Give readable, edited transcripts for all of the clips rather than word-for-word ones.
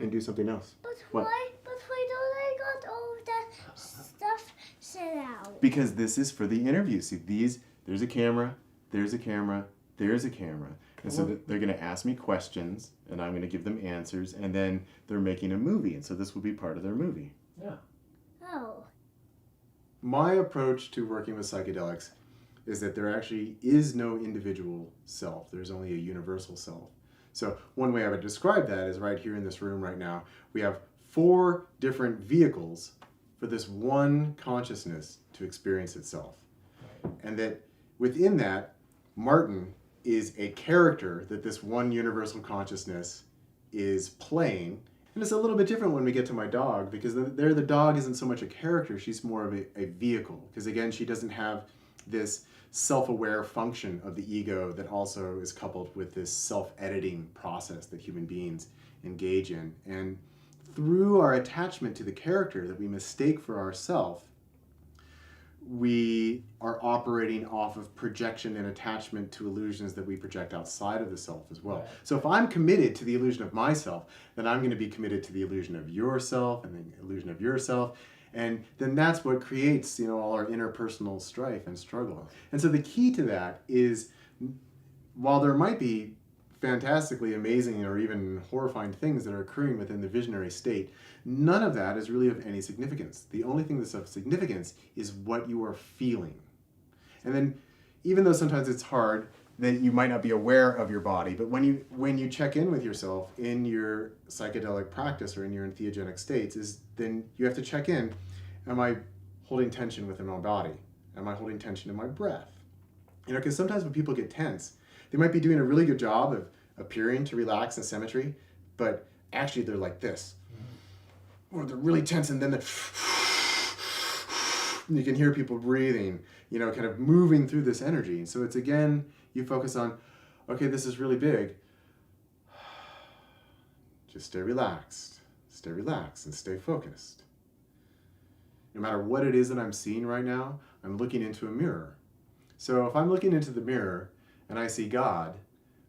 and do something else. But What? why don't I got all of that stuff set out? Because this is for the interview. See, there's a camera, there's a camera, there's a camera. And so they're going to ask me questions, and I'm going to give them answers, and then they're making a movie, and so this will be part of their movie. Yeah. Oh. My approach to working with psychedelics is that there actually is no individual self. There's only a universal self. So one way I would describe that is right here in this room right now, we have 4 different vehicles for this one consciousness to experience itself. And that within that, Martin is a character that this one universal consciousness is playing. And it's a little bit different when we get to my dog, because there the dog isn't so much a character, she's more of a vehicle. Because again, she doesn't have this self-aware function of the ego that also is coupled with this self-editing process that human beings engage in. And through our attachment to the character that we mistake for ourself, we are operating off of projection and attachment to illusions that we project outside of the self as well. Right. So if I'm committed to the illusion of myself, then I'm going to be committed to the illusion of yourself and the illusion of yourself. And then that's what creates, all our interpersonal strife and struggle. And so the key to that is, while there might be fantastically amazing or even horrifying things that are occurring within the visionary state, none of that is really of any significance. The only thing that's of significance is what you are feeling. And then, even though sometimes it's hard, that you might not be aware of your body, but when you check in with yourself in your psychedelic practice or in your entheogenic states, then you have to check in. Am I holding tension within my body? Am I holding tension in my breath? Because sometimes when people get tense, they might be doing a really good job of appearing to relax in symmetry, but actually they're like this. Or they're really tense, and then you can hear people breathing, kind of moving through this energy. So it's, again, you focus on, okay, this is really big. Just stay relaxed, and stay focused. No matter what it is that I'm seeing right now, I'm looking into a mirror. So if I'm looking into the mirror and I see God,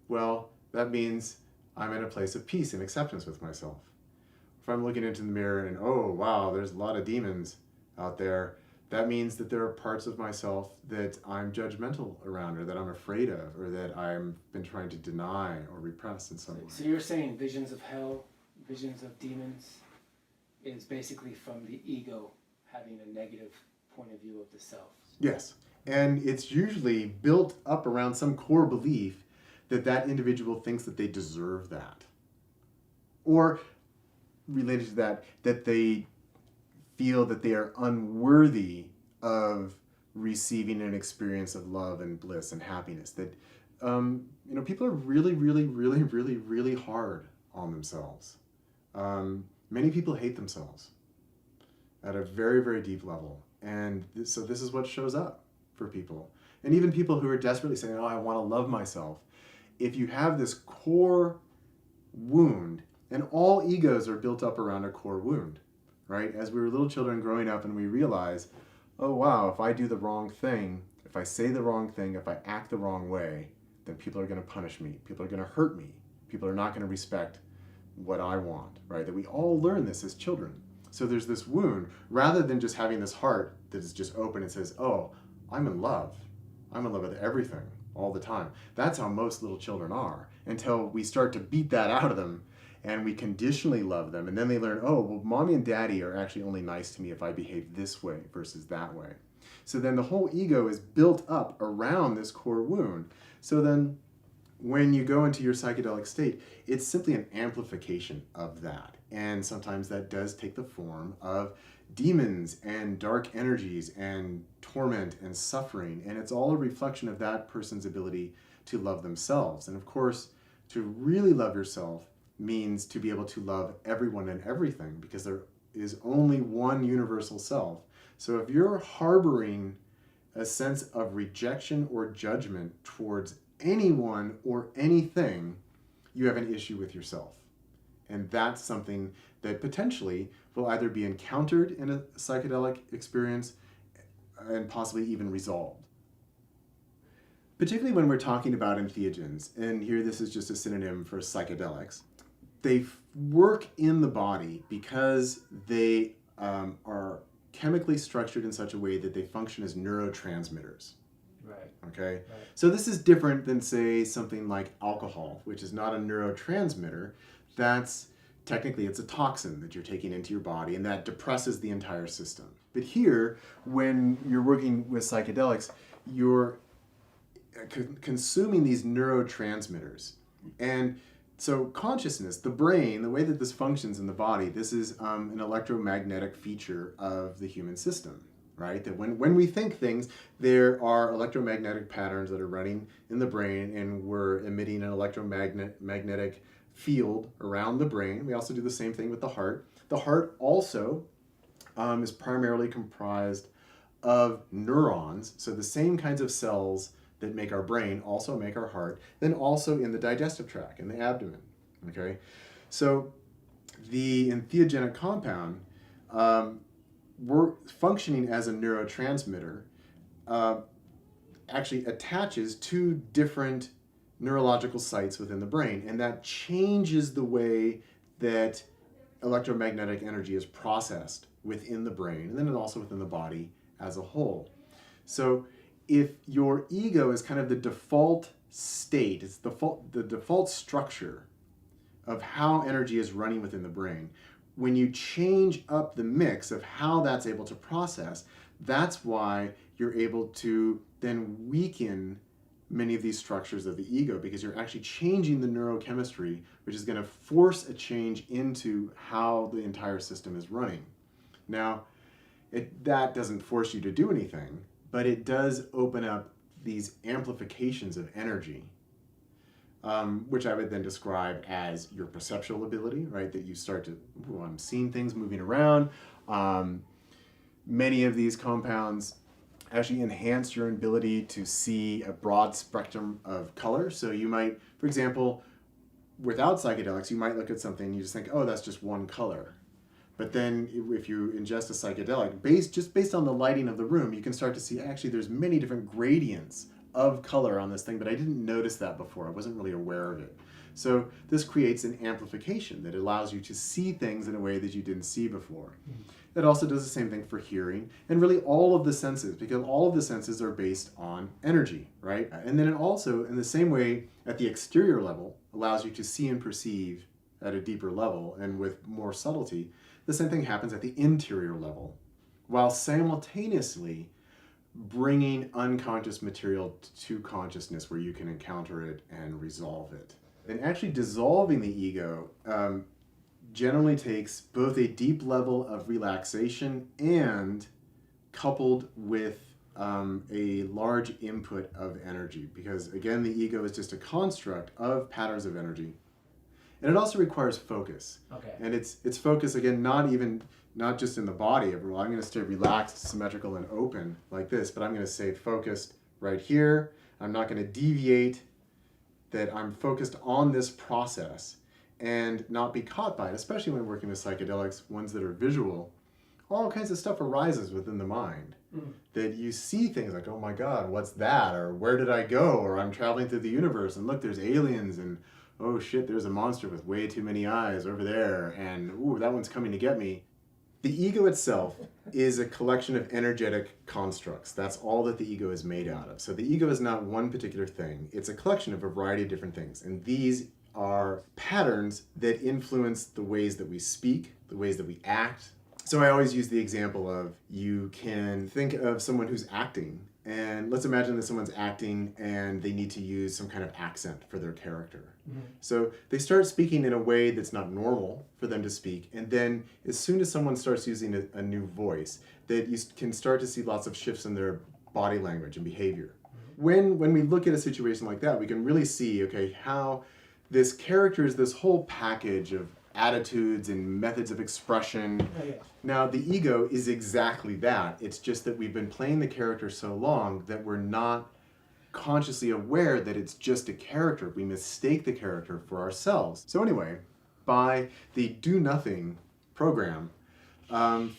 well, that means I'm in a place of peace and acceptance with myself. If I'm looking into the mirror and, oh, wow, there's a lot of demons out there, that means that there are parts of myself that I'm judgmental around, or that I'm afraid of, or that I've been trying to deny or repress in some way. So you're saying visions of hell, visions of demons, is basically from the ego having a negative point of view of the self. Yes. And it's usually built up around some core belief that individual thinks that they deserve that. Or related to that they feel that they are unworthy of receiving an experience of love and bliss and happiness. That, people are really, really, really, really, really hard on themselves. Many people hate themselves at a very, very deep level. And so this is what shows up for people. And even people who are desperately saying, oh, I want to love myself. If you have this core wound, and all egos are built up around a core wound, right? As we were little children growing up and we realize, oh wow, if I do the wrong thing, if I say the wrong thing, if I act the wrong way, then people are going to punish me. People are going to hurt me. People are not going to respect what I want, right? That we all learn this as children. So there's this wound, rather than just having this heart that is just open and says, oh, I'm in love. I'm in love with everything all the time. That's how most little children are, until we start to beat that out of them and we conditionally love them. And then they learn, oh, well, mommy and daddy are actually only nice to me if I behave this way versus that way. So then the whole ego is built up around this core wound. So then when you go into your psychedelic state, it's simply an amplification of that. And sometimes that does take the form of demons and dark energies and torment and suffering. And it's all a reflection of that person's ability to love themselves. And of course, to really love yourself means to be able to love everyone and everything, because there is only one universal self. So if you're harboring a sense of rejection or judgment towards anyone or anything, you have an issue with yourself. And that's something that potentially will either be encountered in a psychedelic experience and possibly even resolved. Particularly when we're talking about entheogens, and here this is just a synonym for psychedelics. they work in the body because they are chemically structured in such a way that they function as neurotransmitters. Right. Okay? Right. So this is different than, say, something like alcohol, which is not a neurotransmitter. That's technically, it's a toxin that you're taking into your body, and that depresses the entire system. But here, when you're working with psychedelics, you're consuming these neurotransmitters. And so consciousness, the brain, the way that this functions in the body, this is an electromagnetic feature of the human system, right? That when we think things, there are electromagnetic patterns that are running in the brain, and we're emitting an electromagnetic field around the brain. We also do the same thing with the heart. The heart also is primarily comprised of neurons, so the same kinds of cells that make our brain also make our heart, then also in the digestive tract, in the abdomen, okay? So the entheogenic compound, we're functioning as a neurotransmitter, actually attaches to different neurological sites within the brain, and that changes the way that electromagnetic energy is processed within the brain, and then also within the body as a whole. So if your ego is kind of the default state, it's the default structure of how energy is running within the brain, when you change up the mix of how that's able to process, that's why you're able to then weaken many of these structures of the ego, because you're actually changing the neurochemistry, which is going to force a change into how the entire system is running. Now, that doesn't force you to do anything, but it does open up these amplifications of energy, which I would then describe as your perceptual ability, right? That you start to, I'm seeing things moving around. Many of these compounds actually enhance your ability to see a broad spectrum of color. So you might, for example, without psychedelics, you might look at something and you just think, oh, that's just one color. But then if you ingest a psychedelic, based on the lighting of the room, you can start to see actually there's many different gradients of color on this thing, but I didn't notice that before. I wasn't really aware of it. So this creates an amplification that allows you to see things in a way that you didn't see before. It also does the same thing for hearing, and really all of the senses, because all of the senses are based on energy, right? And then it also, in the same way, at the exterior level, allows you to see and perceive at a deeper level and with more subtlety. The same thing happens at the interior level, while simultaneously bringing unconscious material to consciousness where you can encounter it and resolve it. And actually dissolving the ego generally takes both a deep level of relaxation and coupled with a large input of energy, because again, the ego is just a construct of patterns of energy. And it also requires focus. Okay. And it's focus, again, not just in the body. I'm going to stay relaxed, symmetrical, and open like this, but I'm going to stay focused right here. I'm not going to deviate, that I'm focused on this process and not be caught by it, especially when working with psychedelics, ones that are visual. All kinds of stuff arises within the mind. That you see things like, oh my God, what's that? Or where did I go? Or I'm traveling through the universe and look, there's aliens, and oh shit, there's a monster with way too many eyes over there, and ooh, that one's coming to get me. The ego itself is a collection of energetic constructs. That's all that the ego is made out of. So the ego is not one particular thing. It's a collection of a variety of different things. And these are patterns that influence the ways that we speak, the ways that we act. So I always use the example of, you can think of someone who's acting, and let's imagine that someone's acting and they need to use some kind of accent for their character. So they start speaking in a way that's not normal for them to speak, and then as soon as someone starts using a new voice, that you can start to see lots of shifts in their body language and behavior. When we look at a situation like that, we can really see, okay, how this character is this whole package of attitudes and methods of expression. Now, the ego is exactly that. It's just that we've been playing the character so long that we're not consciously aware that it's just a character. We mistake the character for ourselves. So anyway, by the Do Nothing program,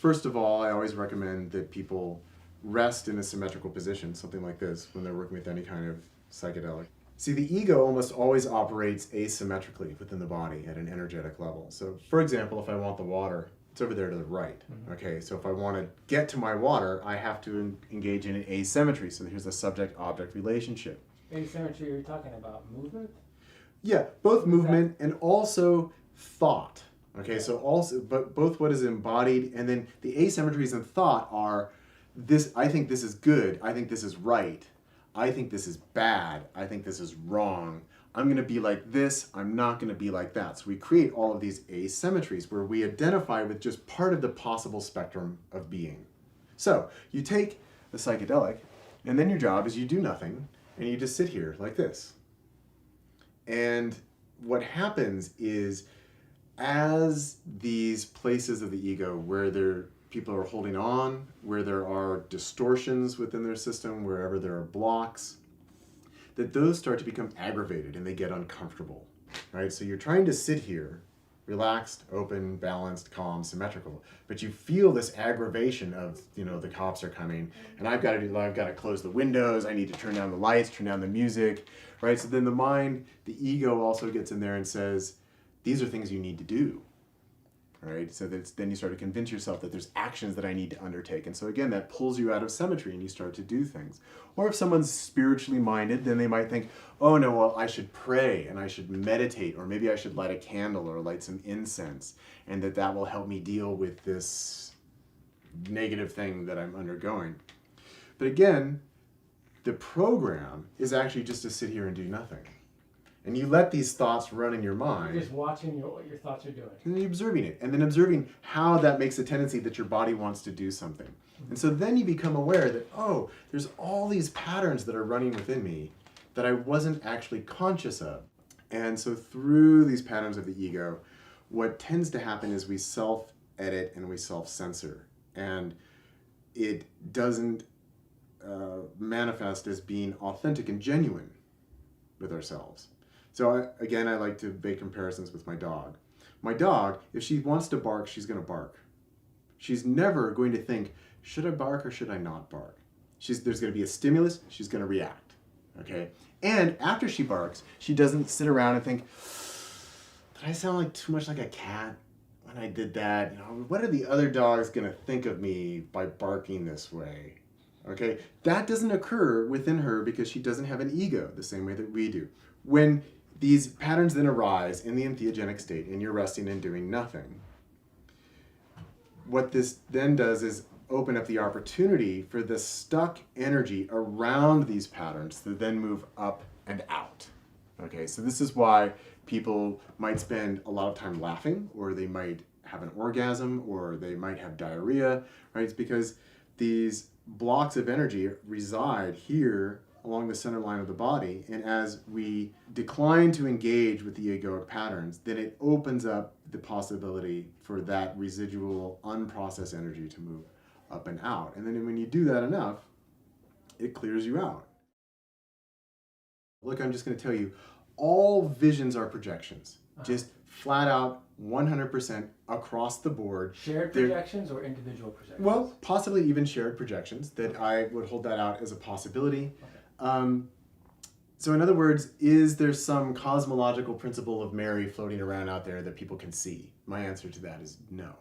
first of all, I always recommend that people rest in a symmetrical position, something like this, when they're working with any kind of psychedelic. See, the ego almost always operates asymmetrically within the body at an energetic level. So, for example, if I want the water, it's over there to the right. Okay, so if I want to get to my water, I have to engage in an asymmetry. So here's a subject-object relationship. Asymmetry, you're talking about movement? Yeah, both movement and also thought. Okay, so also, but both what is embodied and then the asymmetries in thought are this, I think this is good, I think this is right, I think this is bad, I think this is wrong, I'm going to be like this, I'm not going to be like that. So we create all of these asymmetries where we identify with just part of the possible spectrum of being. So you take the psychedelic, and then your job is you do nothing, and you just sit here like this. And what happens is, as these places of the ego where people are holding on, where there are distortions within their system, wherever there are blocks, that those start to become aggravated and they get uncomfortable, right? So you're trying to sit here, relaxed, open, balanced, calm, symmetrical, but you feel this aggravation of, the cops are coming, and I've got to close the windows, I need to turn down the lights, turn down the music, right? So then the mind, the ego also gets in there and says, these are things you need to do, right? So then you start to convince yourself that there's actions that I need to undertake. And so again, that pulls you out of symmetry and you start to do things. Or if someone's spiritually minded, then they might think, oh no, well, I should pray and I should meditate, or maybe I should light a candle or light some incense, and that will help me deal with this negative thing that I'm undergoing. But again, the program is actually just to sit here and do nothing. And you let these thoughts run in your mind. You're just watching what your thoughts are doing. And then you're observing it. And then observing how that makes a tendency that your body wants to do something. And so then you become aware that, oh, there's all these patterns that are running within me that I wasn't actually conscious of. And so through these patterns of the ego, what tends to happen is we self-edit and we self-censor. And it doesn't manifest as being authentic and genuine with ourselves. So I like to make comparisons with my dog. My dog, if she wants to bark, she's going to bark. She's never going to think, should I bark or should I not bark? There's going to be a stimulus, she's going to react. Okay? And after she barks, she doesn't sit around and think, did I sound like too much like a cat when I did that? What are the other dogs going to think of me by barking this way? Okay? That doesn't occur within her because she doesn't have an ego the same way that we do. When these patterns then arise in the entheogenic state and you're resting and doing nothing, what this then does is open up the opportunity for the stuck energy around these patterns to then move up and out. Okay, so this is why people might spend a lot of time laughing, or they might have an orgasm, or they might have diarrhea, right? It's because these blocks of energy reside here along the center line of the body, and as we decline to engage with the egoic patterns, then it opens up the possibility for that residual unprocessed energy to move up and out. And then when you do that enough, it clears you out. Look, I'm just going to tell you, all visions are projections. Just flat out 100% across the board. Shared projections or individual projections? Well, possibly even shared projections, that I would hold that out as a possibility. Okay. So in other words, is there some cosmological principle of Mary floating around out there that people can see? My answer to that is no.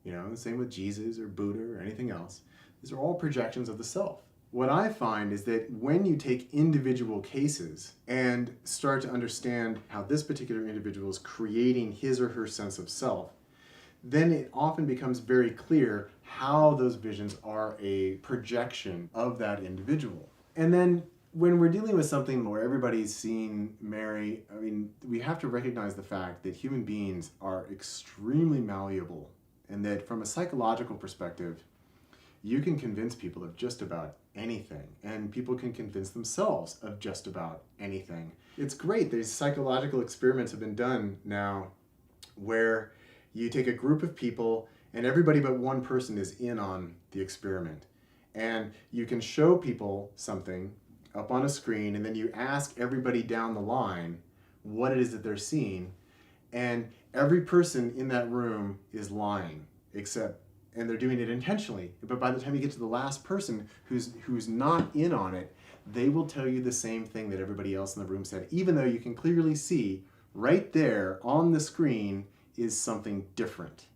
The same with Jesus or Buddha or anything else. These are all projections of the self. What I find is that when you take individual cases and start to understand how this particular individual is creating his or her sense of self, then it often becomes very clear how those visions are a projection of that individual. And then when we're dealing with something where everybody's seeing Mary, we have to recognize the fact that human beings are extremely malleable, and that from a psychological perspective, you can convince people of just about anything, and people can convince themselves of just about anything. It's great. These psychological experiments have been done now where you take a group of people and everybody but one person is in on the experiment. And you can show people something up on a screen, and then you ask everybody down the line what it is that they're seeing, and every person in that room is lying, and they're doing it intentionally. But by the time you get to the last person who's not in on it, they will tell you the same thing that everybody else in the room said, even though you can clearly see right there on the screen is something different.